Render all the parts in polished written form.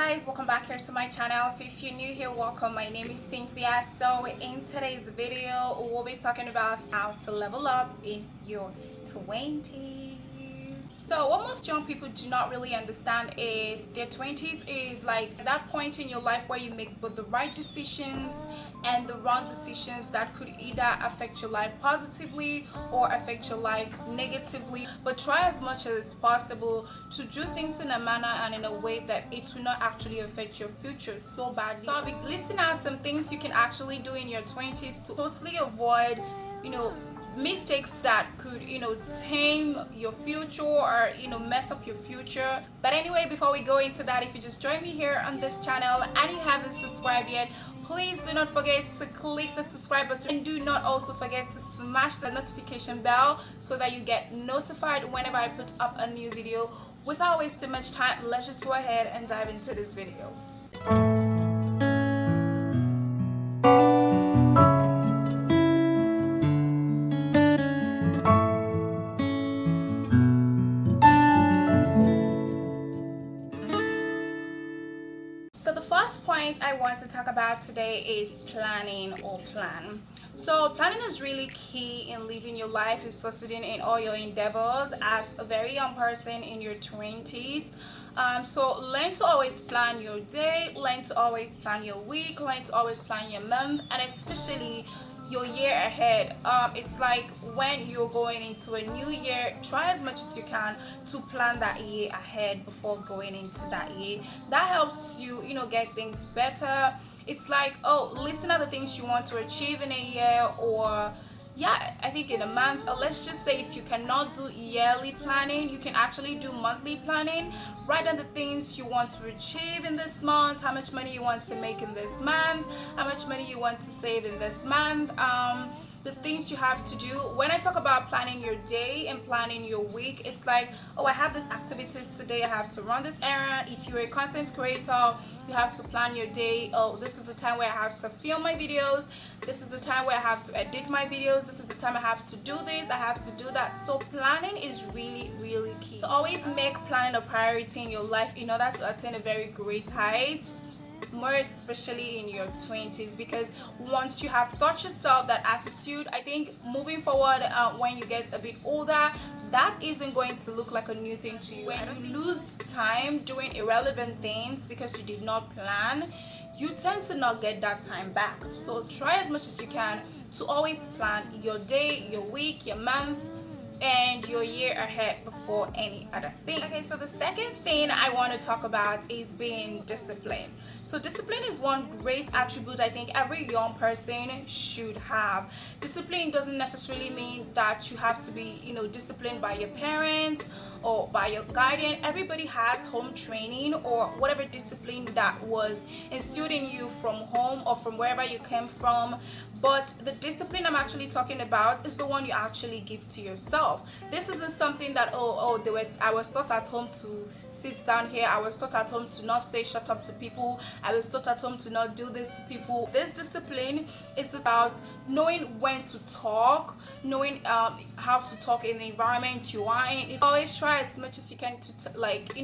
guys, welcome back here to my channel. So if you're new here, welcome. My name is Cynthia. So in today's video, we'll be talking about how to level up in your 20s. So what most young people do not really understand is their 20s is like that point in your life where you make both the right decisions and the wrong decisions that could either affect your life positively or affect your life negatively. But try as much as possible to do things in a manner and in a way that it will not actually affect your future so badly. So I'll be listing out some things you can actually do in your 20s to totally avoid, mistakes that could tame your future or mess up your future. But anyway, before we go into that, if you just joined me here on this channel and you haven't subscribed yet, please do not forget to click the subscribe button, and do not also forget to smash the notification bell so that you get notified whenever I put up a new video. Without wasting much time, let's just go ahead and dive into this video. So the first point I want to talk about today is planning or plan. So planning is really key in living your life and succeeding in all your endeavors as a very young person in your 20s. So learn to always plan your day, learn to always plan your week, learn to always plan your month, and especially your year ahead. It's like when you're going into a new year, try as much as you can to plan that year ahead before going into that year. That helps you get things better. It's like, listen at the things you want to achieve in a year, or I think in a month. Or let's just say if you cannot do yearly planning, you can actually do monthly planning. Write down the things you want to achieve in this month, how much money you want to make in this month, how much money you want to save in this month, the things you have to do. When I talk about planning your day and planning your week, it's like, I have these activities today, I have to run this errand. If you're a content creator, you have to plan your day. This is the time where I have to film my videos, this is the time where I have to edit my videos, this is the time I have to do this, I have to do that. So planning is really, really key. So always make planning a priority in your life in order to attain a very great height, more especially in your 20s, because once you have taught yourself that attitude, I think moving forward, when you get a bit older, that isn't going to look like a new thing to you. When you lose time doing irrelevant things because you did not plan, you tend to not get that time back. So try as much as you can to always plan your day, your week, your month, and your year ahead before any other thing. Okay, so the second thing I want to talk about is being disciplined. So discipline is one great attribute I think every young person should have. Discipline doesn't necessarily mean that you have to be disciplined by your parents or by your guardian. Everybody has home training or whatever discipline that was instilled in you from home or from wherever you came from. But the discipline I'm actually talking about is the one you actually give to yourself. This isn't something that I was taught at home to sit down here, I was taught at home to not say shut up to people, I was taught at home to not do this to people. This discipline is about knowing when to talk, knowing how to talk in the environment you are in. Always try as much as you can to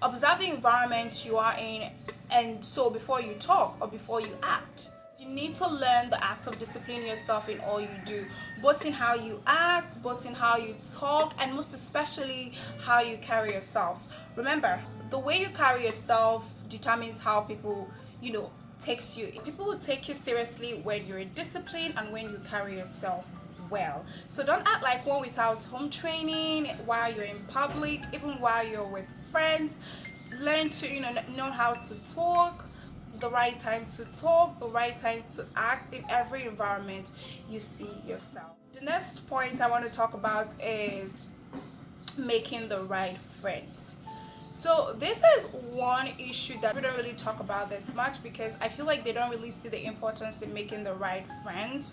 observe the environment you are in, and so before you talk or before you act. You need to learn the act of disciplining yourself in all you do, both in how you act, both in how you talk, and most especially how you carry yourself. Remember, the way you carry yourself determines how people takes you. People will take you seriously when you're disciplined and when you carry yourself well. So don't act like one without home training while you're in public, even while you're with friends. Learn to know how to talk, the right time to talk, the right time to act in every environment you see yourself. The next point I want to talk about is making the right friends. So this is one issue that we don't really talk about this much because I feel like they don't really see the importance in making the right friends.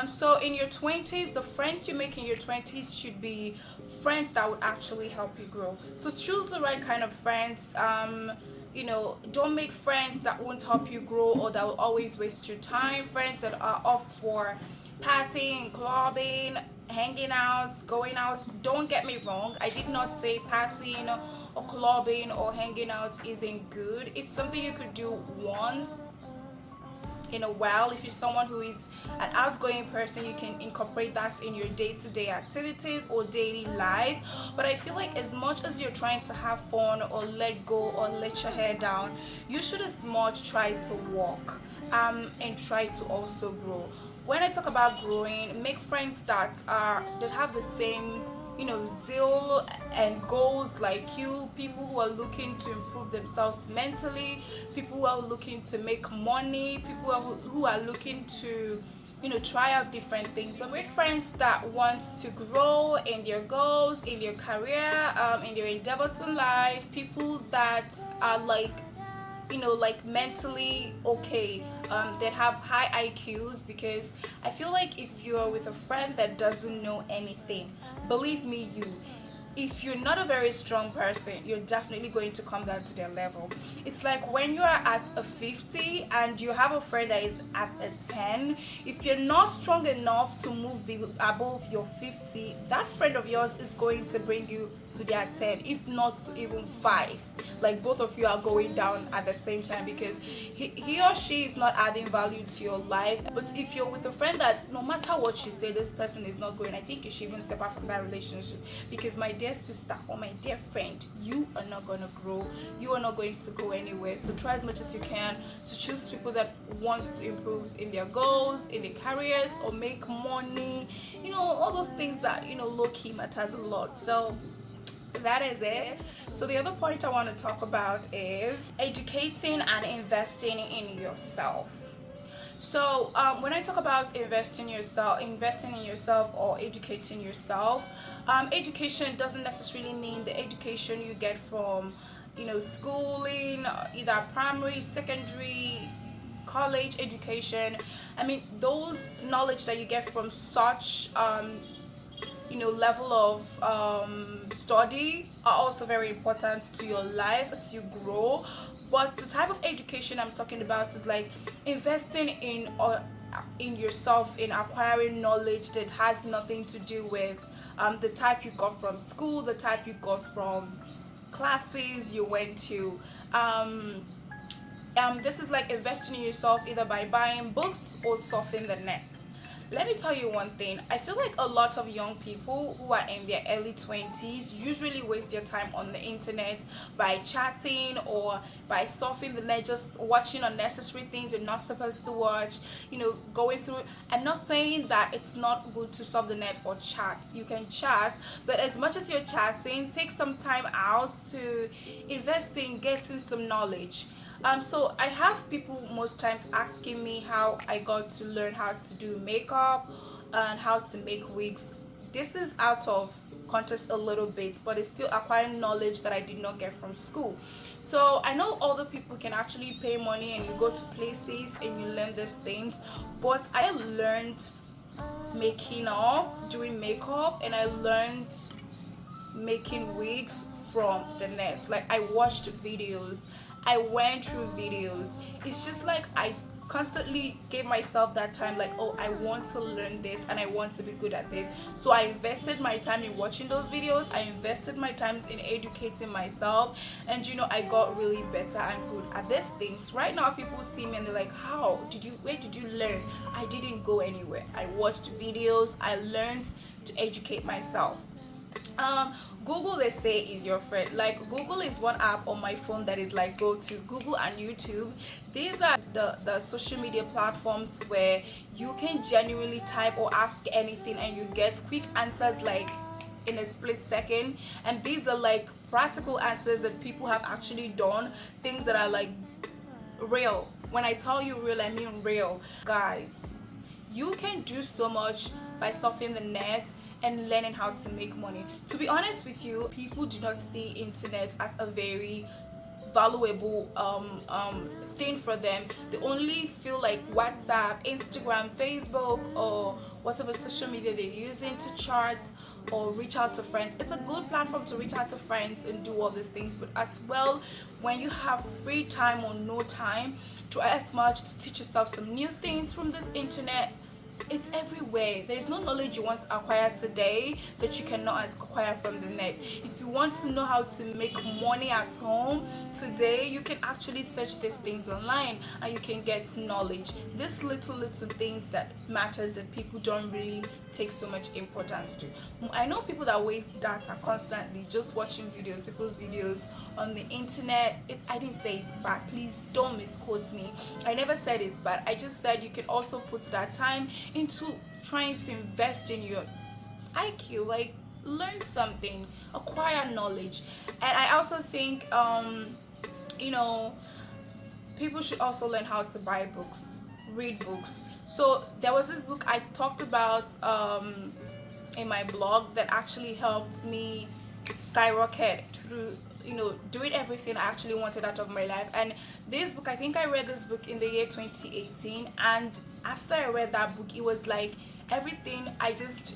So in your 20s, the friends you make in your 20s should be friends that would actually help you grow. So choose the right kind of friends. Don't make friends that won't help you grow or that will always waste your time. Friends that are up for partying, clubbing, hanging out, going out. Don't get me wrong, I did not say partying or clubbing or hanging out isn't good. It's something you could do once in a while. If you're someone who is an outgoing person, you can incorporate that in your day-to-day activities or daily life. But I feel like as much as you're trying to have fun or let go or let your hair down, you should as much try to walk and try to also grow. When I talk about growing, make friends that have the same zeal and goals like you, people who are looking to improve themselves mentally, people who are looking to make money, people who are looking to try out different things. So make friends that want to grow in their goals, in their career, in their endeavors in life, people that are like mentally okay, that have high IQs, because I feel like if you're with a friend that doesn't know anything, believe me, if you're not a very strong person, you're definitely going to come down to their level. It's like when you are at a 50 and you have a friend that is at a 10, if you're not strong enough to move above your 50, that friend of yours is going to bring you to their 10, if not to even 5. Like both of you are going down at the same time, because he or she is not adding value to your life. But if you're with a friend that no matter what you say, this person is not going, I think you should even step out from that relationship, because my dear sister or my dear friend, you are not going to grow, you are not going to go anywhere. So try as much as you can to choose people that wants to improve in their goals, in their careers, or make money, all those things that low-key matters a lot. So that is it. So the other point I want to talk about is educating and investing in yourself. So when I talk about investing in yourself or educating yourself, education doesn't necessarily mean the education you get from schooling, either primary, secondary, college education. I mean, those knowledge that you get from such level of study are also very important to your life as you grow. But the type of education I'm talking about is like investing in yourself, in acquiring knowledge that has nothing to do with the type you got from school, the type you got from classes you went to. This is like investing in yourself either by buying books or surfing the net. Let me tell you one thing. I feel like a lot of young people who are in their early 20s usually waste their time on the internet by chatting or by surfing the net, just watching unnecessary things you're not supposed to watch, going through. I'm not saying that it's not good to surf the net or chat. You can chat, but as much as you're chatting, take some time out to invest in getting some knowledge. So I have people most times asking me how I got to learn how to do makeup and how to make wigs. This is out of context a little bit, but it's still acquiring knowledge that I did not get from school. So I know other people can actually pay money and you go to places and you learn these things, but I learned doing makeup, and I learned making wigs from the net. Like I watched videos, I went through videos. It's just like I constantly gave myself that time, like, oh, I want to learn this and I want to be good at this. So I invested my time in watching those videos, I invested my time in educating myself, and I got really better and good at these things. Right now people see me and they're like, where did you learn? I didn't go anywhere. I watched videos, I learned to educate myself. Google, they say, is your friend. Like Google is one app on my phone that is like go to Google and YouTube. These are the social media platforms where you can genuinely type or ask anything and you get quick answers like in a split second. And these are like practical answers that people have actually done, things that are like real. When I tell you real, I mean real. Guys, you can do so much by surfing the net and learning how to make money. To be honest with you, people do not see internet as a very valuable thing for them. They only feel like WhatsApp, Instagram, Facebook, or whatever social media they're using to chat or reach out to friends. It's a good platform to reach out to friends and do all these things, but as well, when you have free time or no time, try as much to teach yourself some new things from this internet. It's everywhere. There is no knowledge you want to acquire today that you cannot acquire from the net. If you want to know how to make money at home today, you can actually search these things online and you can get knowledge. These little things that matters that people don't really take so much importance to. I know people that waste data constantly just watching videos, people's videos on the internet. I didn't say it's bad. Please don't misquote me. I never said it's bad. I just said you can also put that time into trying to invest in your IQ, like learn something, acquire knowledge. And I also think you know people should also learn how to buy books, read books. So there was this book I talked about in my blog that actually helped me skyrocket through doing everything I actually wanted out of my life. And this book, I think I read this book in the year 2018, and after I read that book, it was like everything I just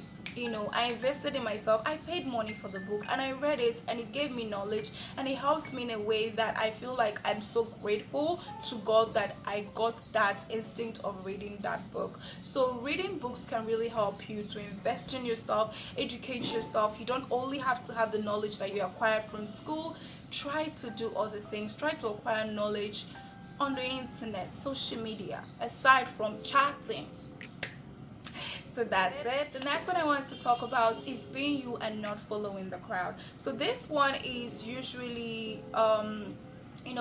I invested in myself. I paid money for the book and I read it, and it gave me knowledge, and it helped me in a way that I feel like I'm so grateful to God that I got that instinct of reading that book. So reading books can really help you to invest in yourself, educate yourself. You don't only have to have the knowledge that you acquired from school. Try to do other things. Try to acquire knowledge on the internet, social media, aside from chatting. So that's it. The next one I want to talk about is being you and not following the crowd. So this one is usually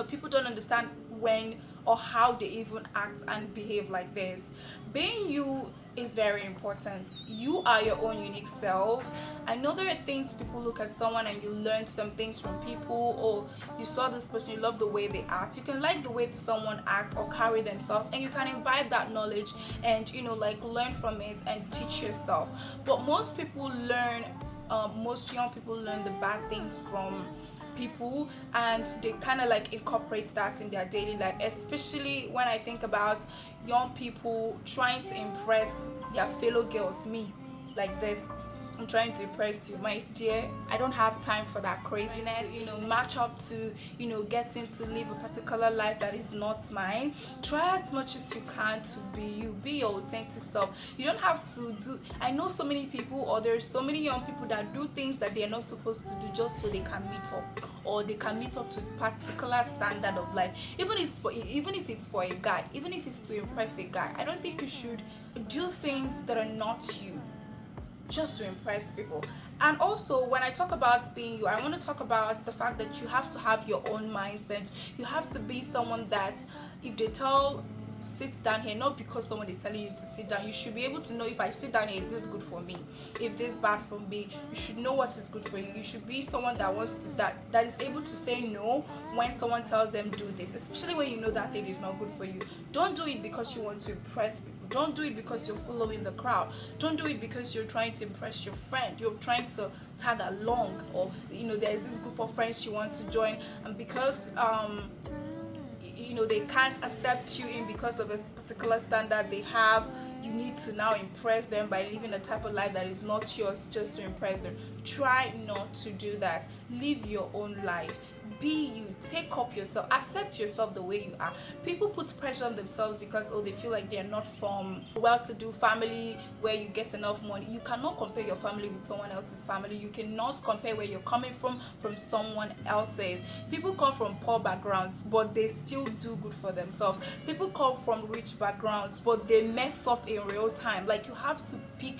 people don't understand when or how they even act and behave like this. Being you is very important. You are your own unique self. I know there are things people look at someone and you learn some things from people, or you saw this person, you love the way they act. You can like the way someone acts or carry themselves, and you can imbibe that knowledge and like learn from it and teach yourself. But most people learn most young people learn the bad things from people, and they kind of like incorporate that in their daily life, especially when I think about young people trying to impress their fellow girls, me, like this. I'm trying to impress you, my dear. I don't have time for that craziness. Match up to, getting to live a particular life that is not mine. Try as much as you can to be you, be your authentic self. You don't have to do. I know so many people, or there's so many young people that do things that they're not supposed to do just so they can meet up, or they can meet up to a particular standard of life. Even if it's for a guy, even if it's to impress a guy, I don't think you should do things that are not you just to impress people. And also, when I talk about being you, I want to talk about the fact that you have to have your own mindset. You have to be someone that if they tell sit down here, not because someone is telling you to sit down, you should be able to know, if I sit down here, is this good for me? If this bad for me? You should know what is good for you. You should be someone that wants to that is able to say no when someone tells them do this, especially when you know that thing is not good for you. Don't do it because you want to impress people. Don't do it because you're following the crowd. Don't do it because you're trying to impress your friend. You're trying to tag along, or there's this group of friends you want to join, and because they can't accept you in because of a particular standard they have, you need to now impress them by living a type of life that is not yours just to impress them. Try not to do that. Live your own life. Be you. Take up yourself. Accept yourself the way you are. People put pressure on themselves because they feel like they're not from a well-to-do family where you get enough money. You cannot compare your family with someone else's family. You cannot compare where you're coming from someone else's. People come from poor backgrounds, but they still do good for themselves. People come from rich backgrounds, but they mess up in real time. Like, you have to pick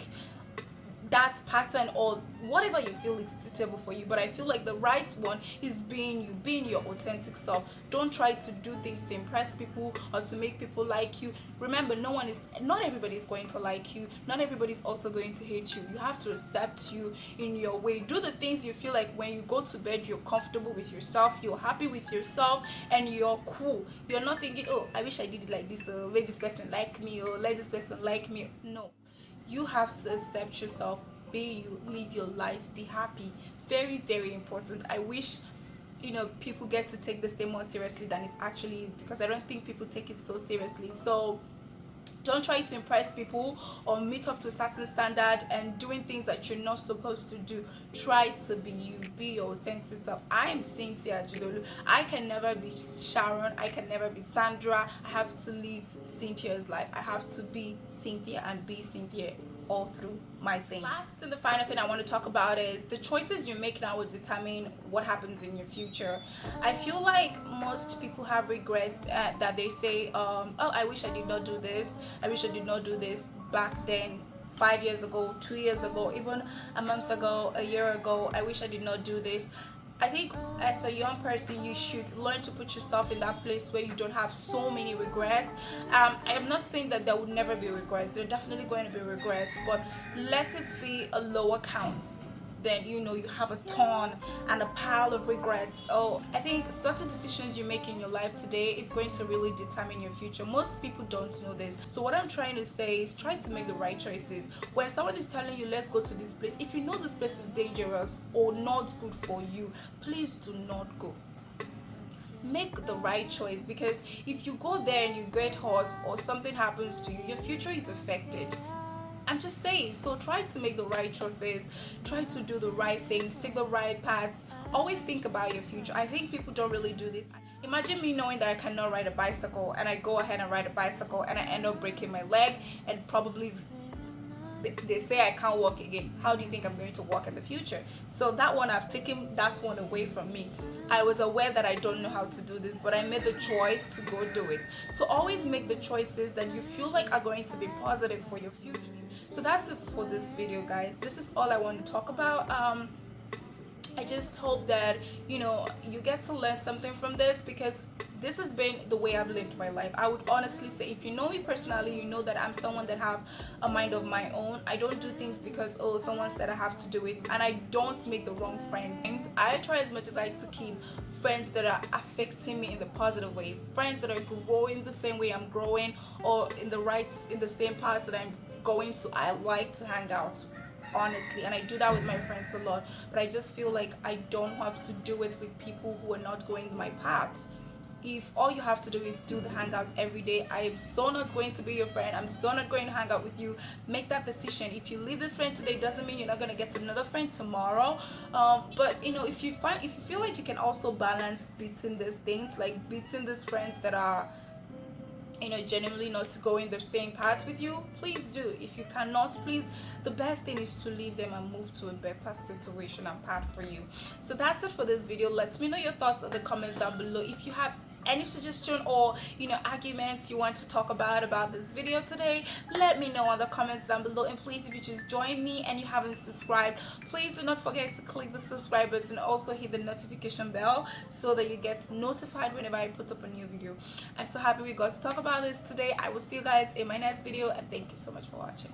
that pattern or whatever you feel is suitable for you. But I feel like the right one is being you, being your authentic self. Don't try to do things to impress people or to make people like you. Remember, not everybody is going to like you. Not everybody is also going to hate you. You have to accept you in your way. Do the things you feel like when you go to bed, you're comfortable with yourself, you're happy with yourself, and you're cool. You're not thinking, oh, I wish I did it like this, or let this person like me, or let this person like me. No. You have to accept yourself, be you, live your life, be happy. Very, very important. I wish people get to take this thing more seriously than it actually is, because I don't think people take it so seriously. So Don't try to impress people or meet up to a certain standard and doing things that you're not supposed to do. Try to be you, be your authentic self. I am Cynthia Jidolu. I can never be Sharon. I can never be Sandra. I have to live Cynthia's life. I have to be Cynthia and be Cynthia all through my things. Last and the final thing I want to talk about is the choices you make now will determine what happens in your future. I feel like most people have regrets that they say, oh, I wish I did not do this. I wish I did not do this back then. 5 years ago, 2 years ago, even a month ago, a year ago, I wish I did not do this. I think as a young person, you should learn to put yourself in that place where you don't have so many regrets. I am not saying that there would never be regrets. There are definitely going to be regrets, but let it be a lower count. Then you have a ton and a pile of regrets. Oh, I think certain decisions you make in your life today is going to really determine your future. Most people don't know this. So what I'm trying to say is try to make the right choices. When someone is telling you let's go to this place, if you know this place is dangerous or not good for you, please do not go. Make the right choice, because if you go there and you get hurt or something happens to you, your future is affected. I'm just saying, so try to make the right choices, try to do the right things, take the right paths, always think about your future. I think people don't really do this. Imagine me knowing that I cannot ride a bicycle and I go ahead and ride a bicycle and I end up breaking my leg and probably they say I can't walk again. How do you think I'm going to walk in the future? So that one, I've taken that one away from me. I was aware that I don't know how to do this, but I made the choice to go do it. So always make the choices that you feel like are going to be positive for your future. So that's it for this video, guys. This is all I want to talk about. I just hope that you get to learn something from this, because this has been the way I've lived my life. I would honestly say, if you know me personally, you know that I'm someone that have a mind of my own. I don't do things because someone said I have to do it, and I don't make the wrong friends. I try as much as I to keep friends that are affecting me in the positive way, friends that are growing the same way I'm growing, or in the same paths that I'm going to. I like to hang out, honestly, and I do that with my friends a lot, but I just feel like I don't have to do it with people who are not going my path. If all you have to do is do the hangouts every day, I am so not going to be your friend. I'm so not going to hang out with you. Make that decision. If you leave this friend today, doesn't mean you're not going to get another friend tomorrow. But if you feel like you can also balance between these things, like between these friends that are genuinely not going the same path with you, please do. If you cannot, please, the best thing is to leave them and move to a better situation and path for you. So that's it for this video. Let me know your thoughts in the comments down below. If you have any suggestion or arguments you want to talk about this video today, let me know in the comments down below. And please, if you just joined me and you haven't subscribed, please do not forget to click the subscribe button and also hit the notification bell so that you get notified whenever I put up a new video. I'm so happy we got to talk about this today. I will see you guys in my next video, and thank you so much for watching.